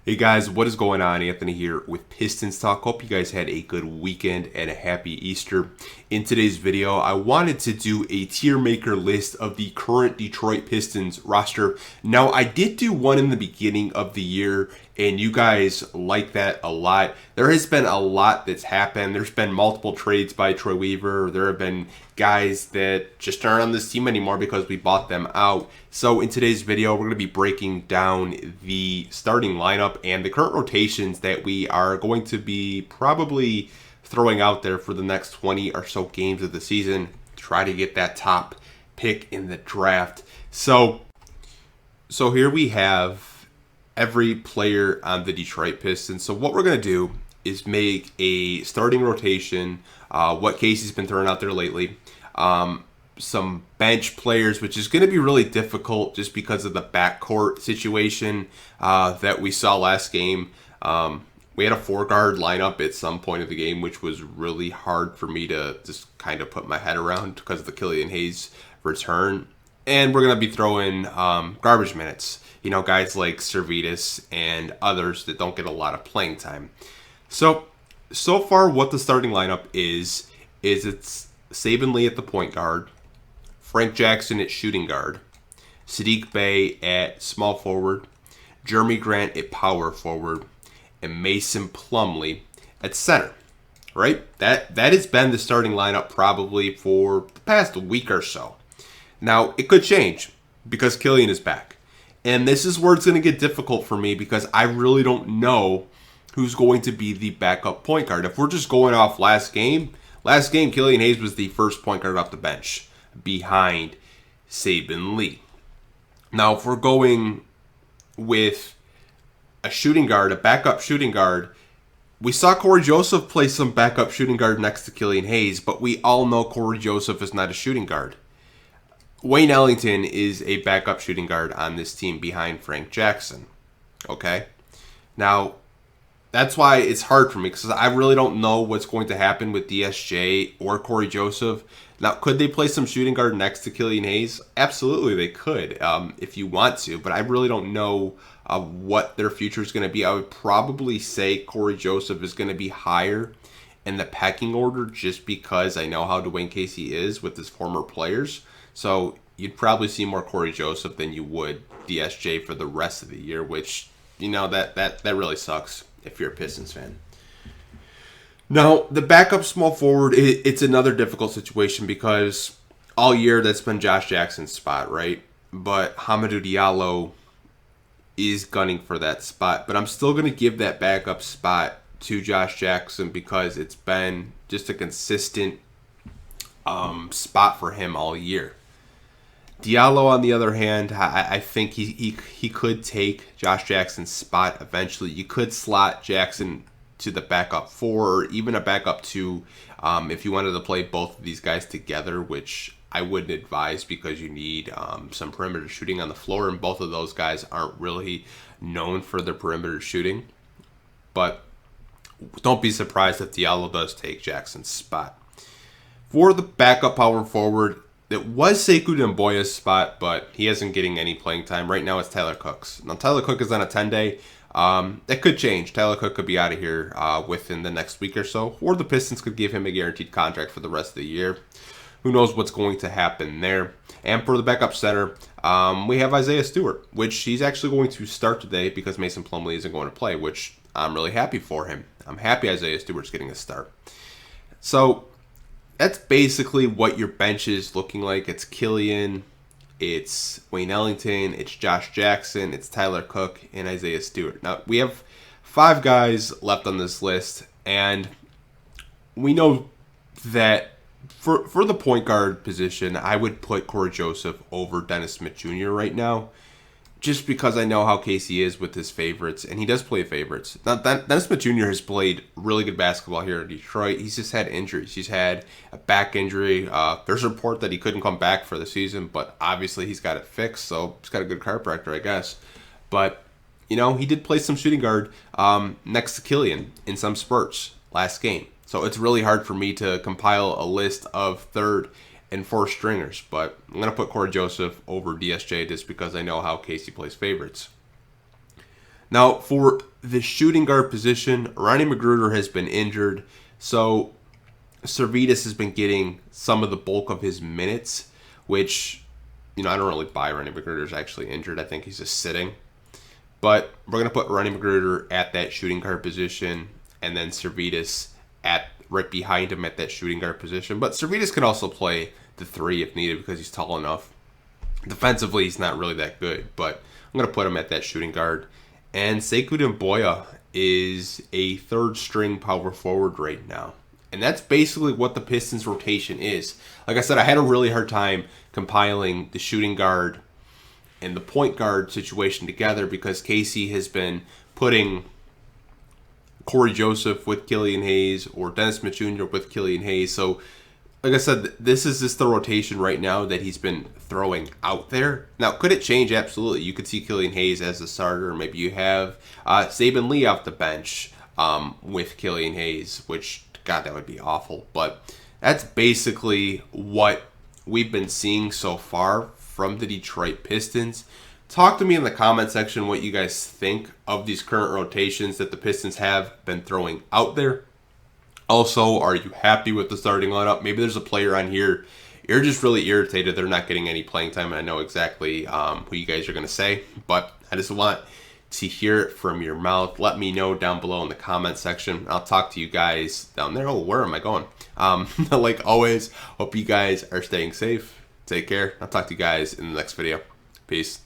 Hey guys, what is going on? Anthony here with Pistons Talk. Hope you guys had a good weekend and a happy Easter. In today's video, I wanted to do a tier maker list of the current Detroit Pistons roster. Now, I did do one in the beginning of the year, and you guys like that a lot. There has been a lot that's happened. There's been multiple trades by Troy Weaver. There have been guys that just aren't on this team anymore because we bought them out. So in today's video, we're going to be breaking down the starting lineup and the current rotations that we are going to be probably throwing out there for the next 20 or so games of the season. Try to get that top pick in the draft. So here we have every player on the Detroit Pistons. So what we're going to do is make a starting rotation, what Casey's been throwing out there lately. Some bench players, which is going to be really difficult just because of the backcourt situation that we saw last game. We had a 4-guard lineup at some point of the game, which was really hard for me to just kind of put my head around because of the Killian Hayes return. And we're going to be throwing garbage minutes, guys like Servetus and others that don't get a lot of playing time. So far what the starting lineup is it's Saban Lee at the point guard, Frank Jackson at shooting guard, Sadiq Bey at small forward, Jeremy Grant at power forward, and Mason Plumlee at center. Right? That has been the starting lineup probably for the past week or so. Now, it could change because Killian is back. And this is where it's going to get difficult for me because I really don't know who's going to be the backup point guard. If we're just going off last game, Killian Hayes was the first point guard off the bench behind Saban Lee. Now, if we're going with a shooting guard, a backup shooting guard, we saw Corey Joseph play some backup shooting guard next to Killian Hayes, but we all know Corey Joseph is not a shooting guard. Wayne Ellington is a backup shooting guard on this team behind Frank Jackson. Okay? Now, that's why it's hard for me because I really don't know what's going to happen with DSJ or Corey Joseph. Now, could they play some shooting guard next to Killian Hayes? Absolutely, they could if you want to, but I really don't know what their future is going to be. I would probably say Corey Joseph is going to be higher in the pecking order just because I know how Dwayne Casey is with his former players. So you'd probably see more Corey Joseph than you would DSJ for the rest of the year, which, that really sucks if you're a Pistons fan. Now, the backup small forward, it's another difficult situation because all year that's been Josh Jackson's spot, right? But Hamidou Diallo is gunning for that spot. But I'm still going to give that backup spot to Josh Jackson because it's been just a consistent spot for him all year. Diallo, on the other hand, I think he could take Josh Jackson's spot eventually. You could slot Jackson to the backup 4 or even a backup 2 if you wanted to play both of these guys together, which I wouldn't advise because you need some perimeter shooting on the floor, and both of those guys aren't really known for their perimeter shooting. But don't be surprised if Diallo does take Jackson's spot. For the backup power forward, it was Sekou Doumbouya's spot, but he isn't getting any playing time. Right now it's Tyler Cook's. Now, Tyler Cook is on a 10-day. That could change. Tyler Cook could be out of here within the next week or so, or the Pistons could give him a guaranteed contract for the rest of the year. Who knows what's going to happen there. And for the backup center, we have Isaiah Stewart, which he's actually going to start today because Mason Plumlee isn't going to play, which I'm really happy for him. I'm happy Isaiah Stewart's getting a start. So that's basically what your bench is looking like. It's Killian, it's Wayne Ellington, it's Josh Jackson, it's Tyler Cook, and Isaiah Stewart. Now, we have 5 guys left on this list, and we know that for the point guard position, I would put Corey Joseph over Dennis Smith Jr. right now, just because I know how Casey is with his favorites, and he does play favorites. Now, Dennis Smith Jr. has played really good basketball here in Detroit. He's just had injuries. He's had a back injury. There's a report that he couldn't come back for the season, but obviously he's got it fixed, so he's got a good chiropractor, I guess. But, he did play some shooting guard next to Killian in some spurts last game. So it's really hard for me to compile a list of third and 4 stringers, but I'm going to put Corey Joseph over DSJ just because I know how Casey plays favorites. Now, for the shooting guard position, Ronnie Magruder has been injured, so Servetus has been getting some of the bulk of his minutes, which, I don't really buy Ronnie Magruder's actually injured. I think he's just sitting. But we're going to put Ronnie Magruder at that shooting guard position, and then Servetus at right behind him at that shooting guard position. But Servetus can also play the 3 if needed because he's tall enough. Defensively, he's not really that good, but I'm going to put him at that shooting guard. And Sekou Doumbouya is a 3rd-string power forward right now. And that's basically what the Pistons rotation is. Like I said, I had a really hard time compiling the shooting guard and the point guard situation together because Casey has been putting Corey Joseph with Killian Hayes or Dennis Smith Jr. with Killian Hayes. So, like I said, this is just the rotation right now that he's been throwing out there. Now, could it change? Absolutely. You could see Killian Hayes as the starter. Maybe you have Saben Lee off the bench with Killian Hayes, which, God, that would be awful. But that's basically what we've been seeing so far from the Detroit Pistons. Talk to me in the comment section what you guys think of these current rotations that the Pistons have been throwing out there. Also, are you happy with the starting lineup? Maybe there's a player on here you're just really irritated they're not getting any playing time, and I know exactly who you guys are going to say, but I just want to hear it from your mouth. Let me know down below in the comment section. I'll talk to you guys down there. Oh, where am I going? Like always, hope you guys are staying safe. Take care. I'll talk to you guys in the next video. Peace.